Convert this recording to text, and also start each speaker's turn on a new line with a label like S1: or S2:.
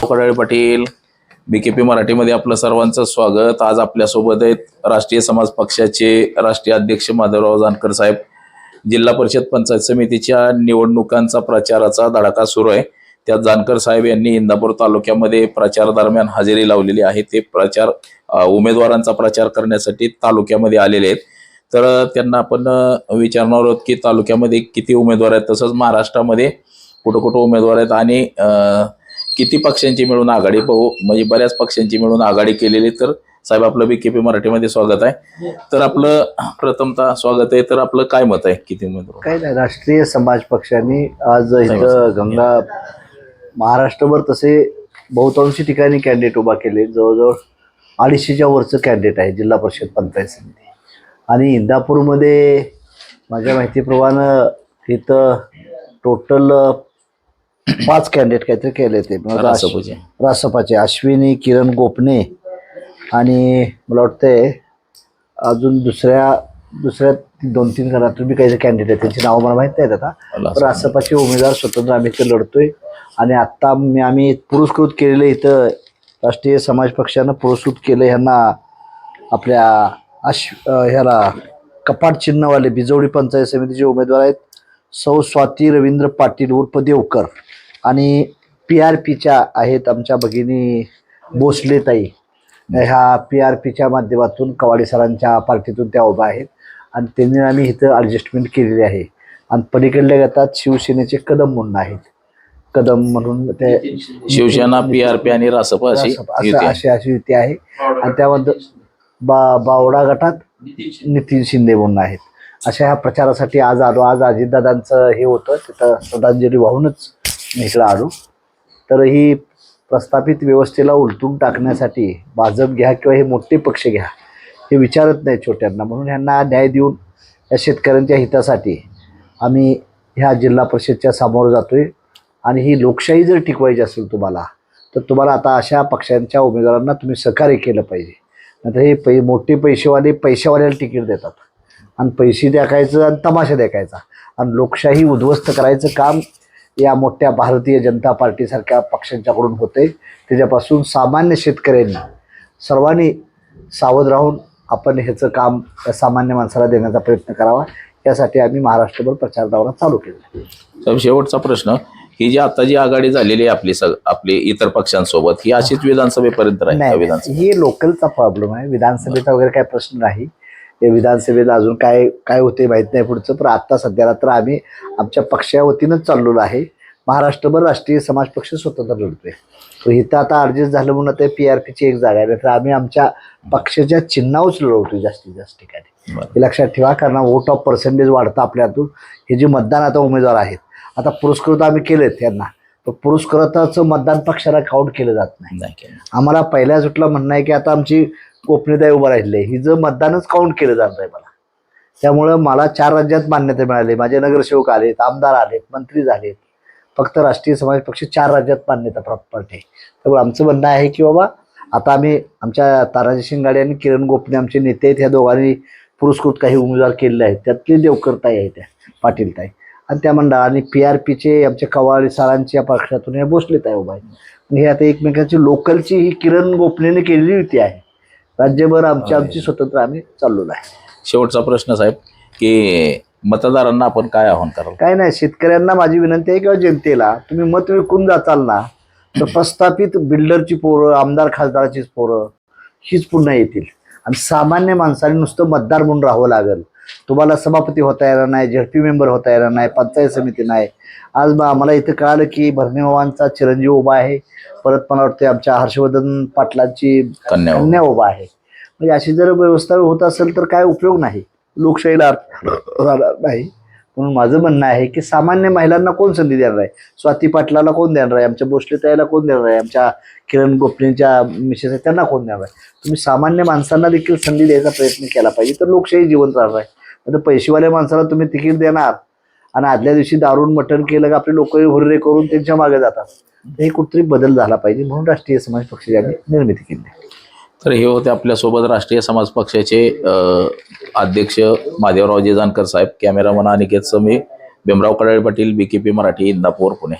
S1: Kadale Patil BKP मराठीमध्ये आपलं सर्वांचं स्वागत। आज आपल्यासोबत आहेत राष्ट्रीय समाज पक्षाचे राष्ट्रीय अध्यक्ष माधवराव जानकर साहेब। जिल्हा परिषद पंचायत समितीच्या निवडणुकांचा प्रचाराचा धडाका सुरू आहे। त्यात जानकर साहेब यांनी इंदापूर तालुक्यामध्ये प्रचार दरम्यान हजेरी लावलेली आहे। ते उमेदवारांचा प्रचार करण्यासाठी तालुक्यामध्ये आलेले आहेत। तर त्यांना आपण विचारणार आहोत की तालुक्यामध्ये किती उमेदवार आहेत, तसंच महाराष्ट्रामध्ये कुठे उमेदवार आहेत आणि किती पक्षांची मिळून आघाडी, म्हणजे बऱ्याच पक्षांची मिळून आघाडी केलेली। तर साहेब आपलं BKP मराठीमध्ये स्वागत आहे। तर आपलं प्रथमतः स्वागत आहे। तर आपलं काय मत आहे, किती उमेदवार?
S2: काय नाही, राष्ट्रीय समाज पक्षाने आज इथं गंगा महाराष्ट्रभर तसे बहुतांशी ठिकाणी कॅन्डिडेट उभा केले। जवळजवळ 250च्या वरचं कॅन्डिडेट आहे जिल्हा परिषद पंचायत समिती। आणि इंदापूरमध्ये माझ्या माहितीप्रमाणे इथं टोटल 5 कॅन्डिडेट काहीतरी केले ते रासपाचे अश्विनी किरण गोपने आणि मला वाटतंय अजून दुसऱ्या 2-3 घरात तुम्ही काही कॅन्डिडेट त्यांची नावं मला माहित नाहीत। आता रासपाचे उमेदवार स्वतंत्र आम्ही इथे लढतोय। आणि आता आम्ही पुरस्कृत केलेले इथं राष्ट्रीय समाज पक्षानं पुरस्कृत केलं ह्यांना आपल्या ह्याला कपाट चिन्हवाले बिजवडी पंचायत समितीचे उमेदवार आहेत सौ स्वाती रवींद्र पाटील उर्फ देवकर। आणि PRPच्या आहेत आमच्या भगिनी भोसले ताई। ह्या PRPच्या माध्यमातून कवाडे सरांच्या पार्टीतून त्या उभा आहेत आणि त्यांनी आम्ही इथं ॲडजस्टमेंट केलेली आहे। आणि पलीकडल्या गटात शिवसेनेचे कदम म्हणून आहेत, कदम म्हणून ते
S1: शिवसेना PRP आणि रासप अशी
S2: युती आहे। आणि त्यामध्ये बावडा गटात नितीन शिंदे म्हणून आहेत। अशा ह्या प्रचारासाठी आज आलो। आज अजितदादांचं हे होतं, तिथं श्रद्धांजली वाहूनच इकडं आलो। तर ही प्रस्थापित व्यवस्थेला उलटून टाकण्यासाठी भाजप घ्या किंवा हे मोठे पक्ष घ्या हे विचारत नाही छोट्यांना, म्हणून ह्यांना न्याय देऊन या शेतकऱ्यांच्या हितासाठी आम्ही ह्या जिल्हा परिषदच्या समोर जातोय। आणि ही लोकशाही जर टिकवायची असेल तुम्हाला, तर तुम्हाला आता अशा पक्षांच्या उमेदवारांना तुम्ही सहकार्य केलं पाहिजे। नाहीतर हे मोठे पैशावाल्याला तिकीट देतात आणि पैसे द्यायचं आणि तमाशा द्यायचा आणि लोकशाही उद्ध्वस्त करायचं काम या मोठ्या भारतीय जनता पार्टीसारख्या पक्षांच्याकडून होते। त्याच्यापासून सामान्य शेतकऱ्यांनी सर्वांनी सावध राहून आपण ह्याचं काम सामान्य माणसाला देण्याचा प्रयत्न करावा, यासाठी आम्ही महाराष्ट्रभर प्रचार दौरा चालू केला।
S1: शेवटचा प्रश्न, ही जी आता जी आघाडी झालेली आहे आपली इतर पक्षांसोबत, ही अशीच विधानसभेपर्यंत राहील?
S2: ही लोकलचा प्रॉब्लेम आहे, विधानसभेचा वगैरे काय प्रश्न नाही। हे विधानसभेला अजून काय होते माहीत नाही पुढचं, पण आता सध्याला तर आम्ही आमच्या पक्षाच्या वतीनंच चाललेलो आहे। महाराष्ट्रभर राष्ट्रीय समाज पक्ष स्वतंत्र लढतोय। तर इथं आता ॲडजस्ट झालं म्हणून ते PRPची एक जागा आहे, तर आम्ही आमच्या पक्षाच्या चिन्हावरच लढवतोय जास्तीत जास्त ठिकाणी। हे लक्षात ठेवा, कारण वोट ऑफ पर्सेंटेज वाढतं आपल्यातून। हे जे मतदान आता उमेदवार आहेत, आता पुरस्कृत आम्ही केलेत त्यांना, तर पुरस्कृताचं मतदान पक्षाला काउंट केलं जात नाही। आम्हाला पहिल्या सुटला म्हणणं आहे की आता आमची गोपनीयता उभं राहिले, हिचं मतदानच काउंट केलं जात आहे मला। त्यामुळं मला 4 राज्यात मान्यता मिळाली, माझे नगरसेवक आलेत, आमदार आलेत, मंत्री झालेत। फक्त राष्ट्रीय समाज पक्ष 4 राज्यात मान्यता प्राप्त आहे। त्यामुळे आमचं म्हणणं आहे की बाबा आता आम्ही आमच्या तानाजी शिंगाडे आणि किरण गोपने आमचे नेते आहेत, ह्या दोघांनी पुरस्कृत काही उमेदवार केलेले आहेत। त्यातली देवकर ताई आहेत, त्या पाटील ताई आणि त्या मंडळाने PRPचे आमचे कवाडे सरांच्या पक्षातून हे भोसले ताई उभा आहेत। हे आता एकमेकांची लोकलची ही किरण गोपनेने केलेली युती आहे। राज्यभर आमची स्वतंत्र आम्ही चाललेलो आहे।
S1: शेवटचा प्रश्न साहेब, की मतदारांना आपण काय आव्हान कराल?
S2: काय नाही, शेतकऱ्यांना माझी विनंती आहे किंवा जनतेला, तुम्ही मत विकून जाचाल ना, तर प्रस्थापित बिल्डरची पोरं, आमदार खासदाराचीच पोरं हीच पुन्हा येतील आणि सामान्य माणसाने नुसतं मतदार म्हणून राहावं लागेल। तुम्हाला सभापती होता येणार नाही, ZP मेंबर होता येणार नाही, पंचायत समिती नाही। आज आम्हाला इथं कळालं की भरणेवांचा चिरंजीव उभा आहे, परत मला वाटतं आमच्या हर्षवर्धन पाटलांची कन्या उभा आहे। म्हणजे अशी जर व्यवस्था होत असेल तर काय उपयोग नाही, लोकशाहीला राहणार नाही। म्हणून माझं म्हणणं आहे की सामान्य महिलांना कोण संधी देणार आहे? स्वाती पाटलाला कोण देणार आहे? आमच्या भोसले ताईला कोण देणार आहे? आमच्या किरण गोपनेच्या मिसेस आहेत त्यांना कोण देणार आहे? तुम्ही सामान्य माणसांना देखील संधी द्यायचा प्रयत्न केला पाहिजे, तर लोकशाही जिवंत राहणार आहे। आता पैसेवाल्या माणसाला तुम्ही तिकीट देणार आणि आदल्या दिवशी दारून मटण केलं का आपले लोक हुर्रे करून त्यांच्या मागे जातात। हे कुठेतरी बदल झाला पाहिजे, म्हणून राष्ट्रीय समाज पक्षाची आम्ही निर्मिती केली आहे।
S1: तर हे होते आपल्यासोबत राष्ट्रीय समाज पक्षाचे अध्यक्ष माधवराव जानकर साहेब। कॅमेरामन अनिकेत समी, भीमराव कडाळे पाटील, BKP मराठी, इंदापूर, पुणे।